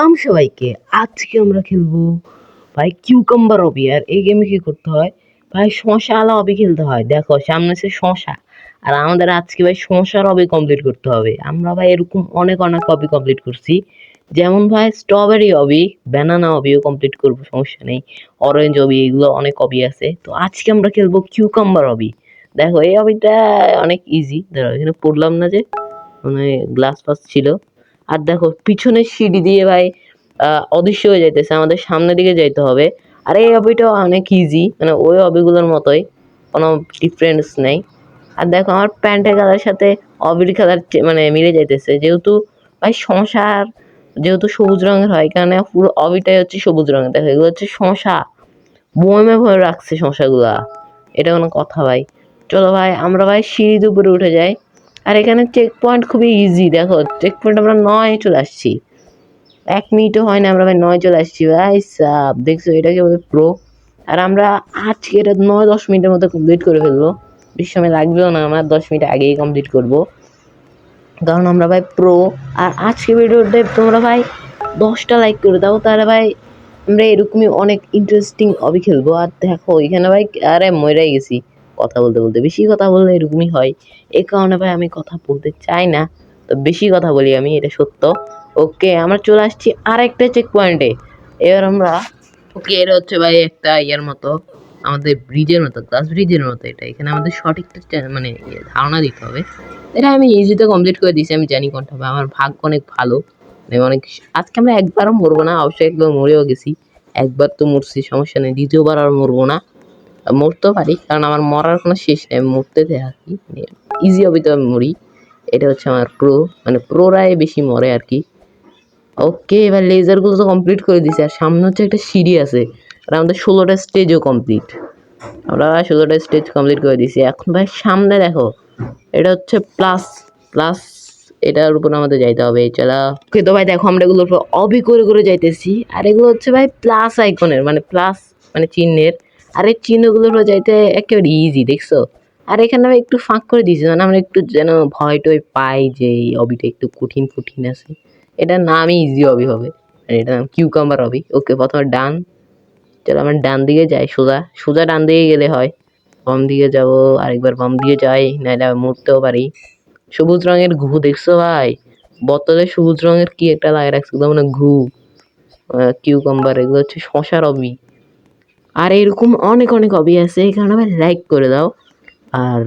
সালাম সবাইকে। আজকে আমরা খেলবো ভাই কিউকাম্বার অবি। আর এই গেমে কি করতে হয় ভাই, শশা আলা অবি খেলতে হয়। দেখো সামনে সে শশা, আর আমাদের আজকে ভাই শশার অবি কমপ্লিট করতে হবে। আমরা ভাই এরকম অনেক অনেক অবি কমপ্লিট করছি, যেমন ভাই স্ট্রবেরি অবি, ব্যানানা অবিও কমপ্লিট করবো, সমস্যা নেই। অরেঞ্জ অবি, এগুলো অনেক অবি আছে। তো আজকে আমরা খেলবো কিউকাম্বার অবি। দেখো এই অবিটা অনেক ইজি, ধরো এখানে পড়লাম না যে, মানে গ্লাস ফাস ছিল। আর দেখো পিছনের সিঁড়ি দিয়ে ভাই অদৃশ্য হয়ে যাইতেছে, আমাদের সামনের দিকে যাইতে হবে। আর এই হবিটাও অনেক ইজি, মানে ওই হবিগুলোর মতোই, কোনো ডিফারেন্স নেই। আর দেখো আমার প্যান্টের কালার সাথে অবির কালার মানে মিলে যাইতেছে, যেহেতু ভাই শশার যেহেতু সবুজ রঙের হয়, কারণে পুরো অবিটাই হচ্ছে সবুজ রঙের। দেখো এগুলো হচ্ছে শশা, বয়মে ভরে রাখছে শশাগুলা। এটা কোনো কথা ভাই? চলো ভাই আমরা ভাই সিঁড়ির উপরে উঠে যাই। আর এখানে চেক পয়েন্ট খুবই ইজি, দেখো চেক পয়েন্ট আমরা 9 চলে আসছি, 1 মিনিটও হয় না আমরা ভাই 9 চলে আসছি। ভাই সাব দেখছো, এটাকে বলে প্রো। আর আমরা আজকে এটা 9-10 মিনিটের মধ্যে কমপ্লিট করে ফেলবো, বেশি সময় লাগবেও না, আমরা 10 মিনিট আগেই কমপ্লিট করবো, কারণ আমরা ভাই প্রো। আর আজকে ভিডিওতে তোমরা ভাই 10টা লাইক করে দাও, তাহলে ভাই আমরা এরকমই অনেক ইন্টারেস্টিং অবি খেলবো। আর দেখো এখানে ভাই, আরে মইরাই গেছি কথা বলতে বলতে, বেশি কথা বললে এরকমই হয়। এই কারণে ভাই আমি কথা বলতে চাই না, তো বেশি কথা বলি আমি, এটা সত্য। ওকে আমরা চলে আসছি আরেকটা চেক পয়েন্টে। এবার আমরা, ওকে এটা হচ্ছে ভাই একটা ইয়ার মতো, আমাদের ব্রিজের মতো, গ্লাস ব্রিজের মতো। এটা এখানে আমাদের সঠিকটা মানে ধারণা দিতে হবে। এটা আমি ইজিতে কমপ্লিট করে দিয়েছি, আমি জানি কোনটা হবে। আমার ভাগ্য অনেক ভালো, আমি অনেক, আজকে আমরা একবারও মরবো না, অবশ্যই একবার মরেও গেছি। একবার তো মরছি, সমস্যা নেই, দ্বিতীয়বার আর মরবো না। মরতেও পারি, কারণ আমার মরার কোনো শেষ নেই, আমি মরতে থাকি, ইজি হবে তো আমি মরি। এটা হচ্ছে আমার প্রো, মানে প্রোরাই বেশি মরে আর কি। ওকে এবার লেজারগুলো তো কমপ্লিট করে দিছি, আর সামনে হচ্ছে একটা সিঁড়ি আছে। আর আমাদের 16টা স্টেজও কমপ্লিট, আমরা 16টা স্টেজ কমপ্লিট করে দিছি। এখন ভাই সামনে দেখো, এটা হচ্ছে প্লাস প্লাস, এটার উপর আমাদের যাইতে হবে, চলা। ওকে তো ভাই দেখো আমরা এগুলোর উপর অবি করে করে যাইতেছি, আর এগুলো হচ্ছে ভাই প্লাস আইকনের, মানে প্লাস মানে চিহ্নের। আর এই চিহ্নগুলোর উপর যাইতে একেবারে ইজি, দেখছো? আর এখানে আমি একটু ফাঁক করে দিয়েছি, মানে আমরা একটু যেন ভয় টয় পাই যে এই অবিটা একটু কঠিন কঠিন আছে। এটার নামই ইজি অবি হবে, আর এটার নাম কিউকাম্বার অবি। ওকে প্রথমে ডান, চলো আমরা ডান দিকে যাই, সোজা সোজা ডান দিকে গেলে হয়। বাম দিকে যাব, আরেকবার বাম দিকে যাই, নাহলে মরতেও পারি। সবুজ রঙের ঘু দেখছো ভাই, বোতলে সবুজ রঙের কি একটা লাগিয়ে রাখছে, মানে ঘু, কিউকাম্বার, এগুলো হচ্ছে শশার অবি। আর এরকম অনেক অনেক অবি আছে, এই কারণে ভাই লাইক করে দাও আর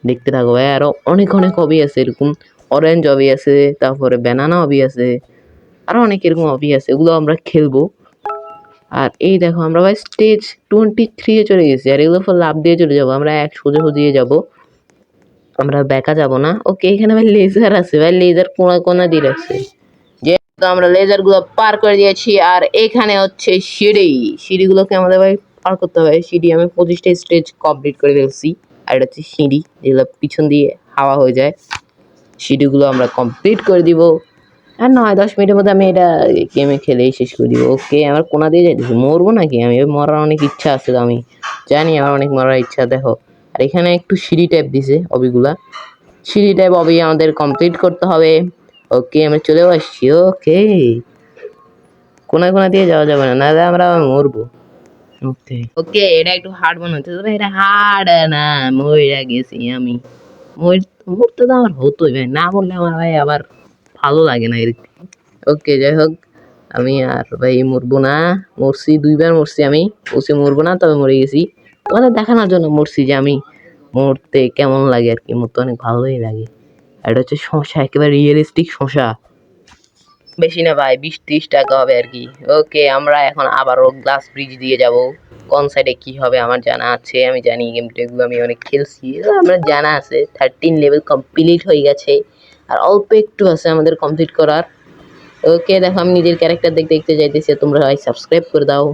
দেখতে থাকো ভাই। আরো অনেক অনেক অবি আছে এরকম, অরেঞ্জ অবি আছে, তারপরে ব্যানানা অবি আছে, আরো অনেক এরকম অবি আছে, এগুলো আমরা খেলবো। আর এই দেখো আমরা ভাই স্টেজ 23 এ চলে গেছি, আর এগুলো ফল লাভ দিয়ে চলে যাবো, আমরা এক সোজা সোজিয়ে যাবো, আমরা বেকা যাব না। ওকে এখানে ভাই লেজার আছে, ভাই লেজার কোনা কোনা দিয়ে রাখছে, যেহেতু আমরা লেজার গুলো পার করে দিয়েছি। আর এখানে হচ্ছে সিঁড়ি, সিঁড়িগুলোকে আমাদের ভাই পার করতে হবে। সিঁড়ি আমি 25টা স্টেজ কমপ্লিট করে ফেলছি। আর এটা হচ্ছে সিঁড়ি, যেগুলো পিছন দিয়ে হাওয়া হয়ে যায়, সিঁড়িগুলো আমরা কমপ্লিট করে দিব। আর 9-10 মিনিটের মধ্যে আমি এটা গেমে খেলেই শেষ করে দিব। ওকে আমার কোনা দিয়ে যাইতেছি, মরবো নাকি আমি? মরার অনেক ইচ্ছা আছে, তো আমি জানি আমার অনেক মরার ইচ্ছা। দেখো আর এখানে একটু সিঁড়ি টাইপ দিছে অবিগুলা, সিঁড়ি টাইপ অবি আমাদের কমপ্লিট করতে হবে। ওকে আমরা চলেও আসছি। ওকে কোনায় কোনা দিয়ে যাওয়া যাবে না, নাহলে আমরা মরবো। ওকে ওকে এটা একটু হার্ড মনে হচ্ছে, তবে এটা হার্ড না, মইরা গেছি আমি। মরতে তো আমার হতোই ভাই, না মরলে আমার ভাই আবার ভালো লাগে না এরকম। ওকে যাই হোক, আমি আর ভাই মরবো না, মরছি 2বার মরছি আমি, বলছি মরবো না, তবে মরে গেছি। তোমাদের দেখানোর জন্য মরছি যে আমি মরতে কেমন লাগে আর কি, মরতে অনেক ভালোই লাগে। আর এটা হচ্ছে শশা, একেবারে রিয়েলিস্টিক শশা, বেশি না ভাই 20-30 টাকা হবে আর কি। ওকে আমরা এখন আবারও গ্লাস ব্রিজ দিয়ে যাব, কোন সাইডে কি হবে আমার জানা আছে, আমি জানি গেমটা, এগুলো আমি অনেক খেলছি, আমার জানা আছে। 13 লেভেল কমপ্লিট হয়ে গেছে, আর অল্প একটু আছে আমাদের কমপ্লিট করার। ওকে দেখো আমি নিজের ক্যারেক্টার দেখতে দেখতে যাইতেছি, তোমরা ভাই সাবস্ক্রাইব করে দাও,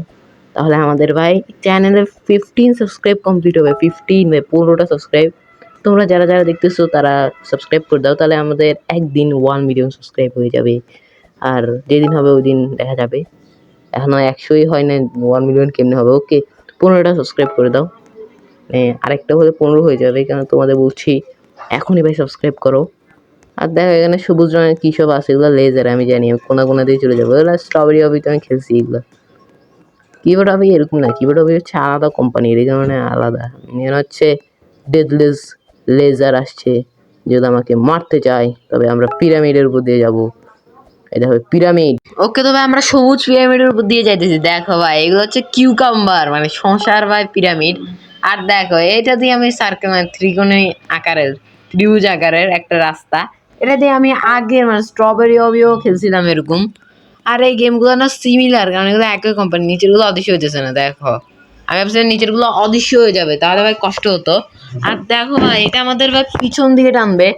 তাহলে আমাদের ভাই চ্যানেলে 15 সাবস্ক্রাইব কমপ্লিট হবে, 15টা সাবস্ক্রাইব। তোমরা যারা যারা দেখতেছো তারা সাবস্ক্রাইব করে দাও, তাহলে আমাদের একদিন 1 মিলিয়ন সাবস্ক্রাইব হয়ে যাবে। আর যেদিন হবে ওই দিন দেখা যাবে, এখনো 100ই হয় না, 1 মিলিয়ন কেমনে হবে? ওকে 15টা সাবস্ক্রাইব করে দাও, আরেকটা হলে 15 হয়ে যাবে, কারণ তোমাদের বলছি এখনই ভাই সাবস্ক্রাইব করো। আর দেখো এখানে সবুজ রঙের কি সব আছে, এগুলো লেজার আমি জানি, কোনা কোনা দিয়ে চলে যাবো। এগুলো স্ট্রবেরি অবি তো আমি খেলছি এগুলো। কিবোর্ড অবি এরকম না, কিবোর্ড অবি হচ্ছে আলাদা কোম্পানির, এই কারণে আলাদা। এখানে হচ্ছে ডেডলেস লেজার আসছে, যদি আমাকে মারতে চায় তবে আমরা পিরামিডের উপর দিয়ে যাবো। এটা হবে পিরামিড। ওকে, তবে আমরা সবুজ পিরামিডের উপর দিয়ে যাইতেছি। দেখো ভাই এগুলো হচ্ছে কিউকাম্বার, মানে শশার ভাই পিরামিড। আর দেখো এটা দিয়ে আমি সার্কেল, মানে ত্রিকোণী আকারের, ত্রিভুজ আকারের একটা রাস্তা, এটা দিয়ে আমি আগে মানে স্ট্রবেরি অবিও খেলছিলাম এরকম। আর এই গেমগুলো না সিমিলার, কারণ এগুলো একই কোম্পানি। নিচের গুলো অদৃশ্য হইতেছে না, দেখো আমি ভাবছিলাম নিচের গুলো অদৃশ্য হয়ে যাবে, তাহলে ভাই কষ্ট হতো। আর দেখো ভাই এটা আমাদের ভাই পিছন দিকে টানবে,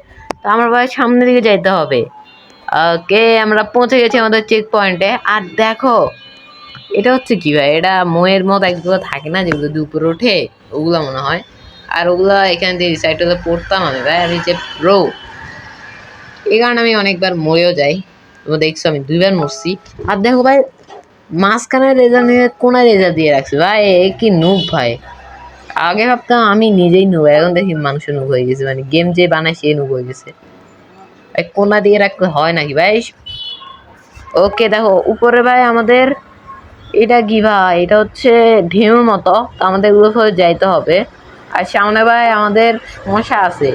তো আমার ভাই সামনের দিকে যাইতে হবে। ওকে, আমরা পৌঁছে গেছি আমাদের চেক পয়েন্টে। আর দেখো এটা হচ্ছে কি ভাই, এটা ময়ের মতো একগুলো থাকে না যেগুলো দিয়ে উপরে ওঠে, ওগুলো মনে হয়। আর ওগুলো এখান দিয়ে সাইডে পড়তাম আমি ভাই, আর নিচে প্রো, এই কারণে আমি অনেকবার মরেও যাই। তোমরা দেখছো আমি 2বার মরছি। আর দেখো ভাই মাঝখানে রেজার নিয়ে কোনায় রেজার দিয়ে রাখছে ভাই, এ কি নুব ভাই। আগে ভাবতাম আমি নিজেই নুব, এখন দেখি মানুষের নুব হয়ে গেছে, মানে গেম যে বানায় সে নুব হয়ে গেছে ভাই। কোনা দিয়ে রাখতে হয় নাকি ভাই? ওকে দেখো উপরে ভাই আমাদের এটা কি ভাই, এটা হচ্ছে ঢেউর মতো, তো আমাদের এগুলো যাইতে হবে। আর সামনে ভাই আমাদের সমস্যা আছে,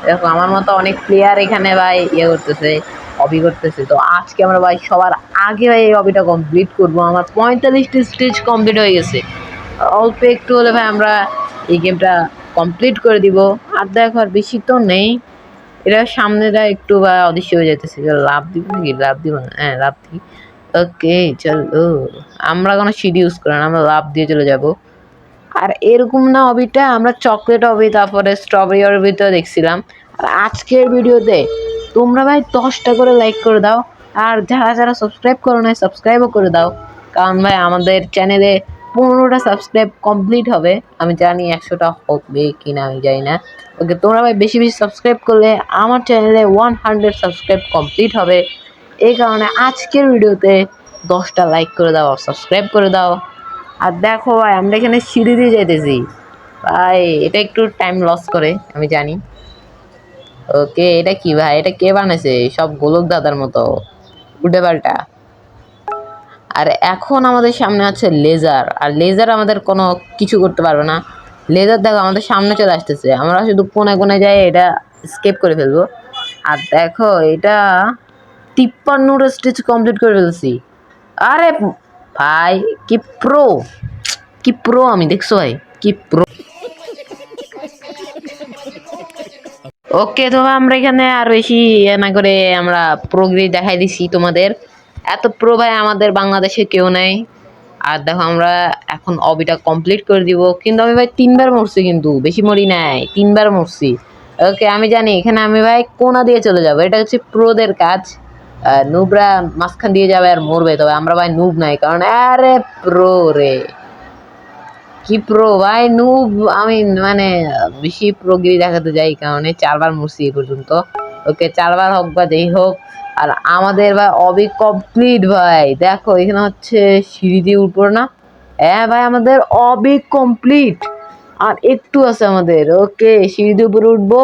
দেখো আমার মতো অনেক প্লেয়ার এখানে ভাই ইয়ে করতেছে, হবি করতেছে। তো আজকে আমরা ভাই সবার আগে ভাই এই হবিটা কমপ্লিট করবো। আমার 45টি স্টেজ কমপ্লিট হয়ে গেছে, অল্প একটু হলে ভাই আমরা এই গেমটা কমপ্লিট করে দিব। আর দেখো আর বেশি তো নেই, এটা সামনেটা একটু বা অদৃশ্য হয়ে যেতেছে। লাভ দিব নাকি? লাভ দিব না, হ্যাঁ লাভ দিই। ওকে চলো, আমরা কোনো সিঁড়ি ইউজ করি না, আমরা লাভ দিয়ে চলে যাব। আর এরকম না হবিটা, আমরা চকলেট হবি তারপরে স্ট্রবেরি হবিতেও দেখছিলাম। আর আজকের ভিডিওতে তোমরা ভাই 10টা করে লাইক করে দাও, আর যারা যারা সাবস্ক্রাইব করো না সাবস্ক্রাইবও করে দাও, কারণ ভাই আমাদের চ্যানেলে 15টা সাবস্ক্রাইব কমপ্লিট হবে। আমি জানি 100টা হবে কিনা আমি জানি না। ওকে, তোমরা ভাই বেশি বেশি সাবস্ক্রাইব করলে আমার চ্যানেলে 100 সাবস্ক্রাইব কমপ্লিট হবে। এই কারণে আজকের ভিডিওতে 10টা লাইক করে দাও, সাবস্ক্রাইব করে দাও। আর দেখো ভাই আমরা এখানে সিঁড়ি দিয়ে যাইতেছি ভাই, এটা একটু টাইম লস করে আমি জানি। ওকে, এটা কি ভাই, এটা কে বানাইছে? সব গোলক দাদার মতো উল্টে পাল্টা। আর এখন আমাদের সামনে আছে লেজার, আর লেজার আমাদের কোনো কিছু করতে পারবে না। লেজার দেখো আমাদের সামনে চলে আসতেছে, আমরা শুধু কোনায় কোনায় যাই এটা স্কেপ করে ফেলবো। আর দেখো এটা 53টা স্টেজ কমপ্লিট করে ফেলছি। আরে ভাই কি প্রো, কি প্রো আমি, দেখছো ভাই কি প্রো। ওকে, তো আমরা এখানে আর বেশি না করে আমরা প্রোগ্রেস দেখাই দিছি তোমাদের। এত প্রো ভাই আমাদের বাংলাদেশে কেউ নাই। আর দেখো আমরা এখন অবিটা কমপ্লিট করে দিব, কিন্তু আমি ভাই 3বার মরছি, কিন্তু বেশি মরি নাই, 3বার মরছি। ওকে আমি জানি এখানে আমি ভাই কোনা দিয়ে চলে যাব, এটা হচ্ছে প্রোদের কাজ। নুবরা মাঝখান দিয়ে যাবে আর মরবে, তবে আমরা ভাই নুব নাই, কারণ আরে প্রো রে, কি প্রো ভাই, নুব আমি মানে বেশি প্রোগিরি দেখাতে যাই কারণে 4বার মরছি এই পর্যন্ত। ওকে 4বার হোক বা যেই হোক, আর আমাদের ভাই অবি কমপ্লিট ভাই। দেখো এখানে হচ্ছে সিঁড়ি দিয়ে উঠবো না, হ্যাঁ ভাই আমাদের অবি কমপ্লিট, আর একটু আছে আমাদের। ওকে সিঁড়ি দিয়ে উপরে উঠবো,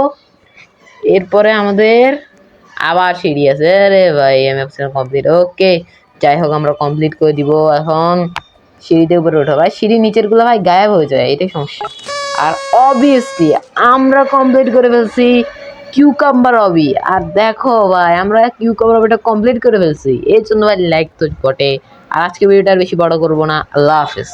এরপরে আমাদের আবার সিঁড়ি আছে। আরে ভাই আমি কমপ্লিট। ওকে যাই হোক আমরা কমপ্লিট করে দিব এখন। সিঁড়িতে উপরে ওঠা ভাই, সিঁড়ি নিচের গুলো ভাই গায়েব হয়ে যায়, এটাই সমস্যা। আর অবভিয়াসলি আমরা কমপ্লিট করে ফেলছি কিউকাম্বার অবি। আর দেখো ভাই আমরা কিউকাম্বার অবিটা কমপ্লিট করে ফেলছি, এর জন্য ভাই লাইক তো বটে। আর আজকে ভিডিওটা আর বেশি বড় করবো না, আল্লাহ হাফেজ।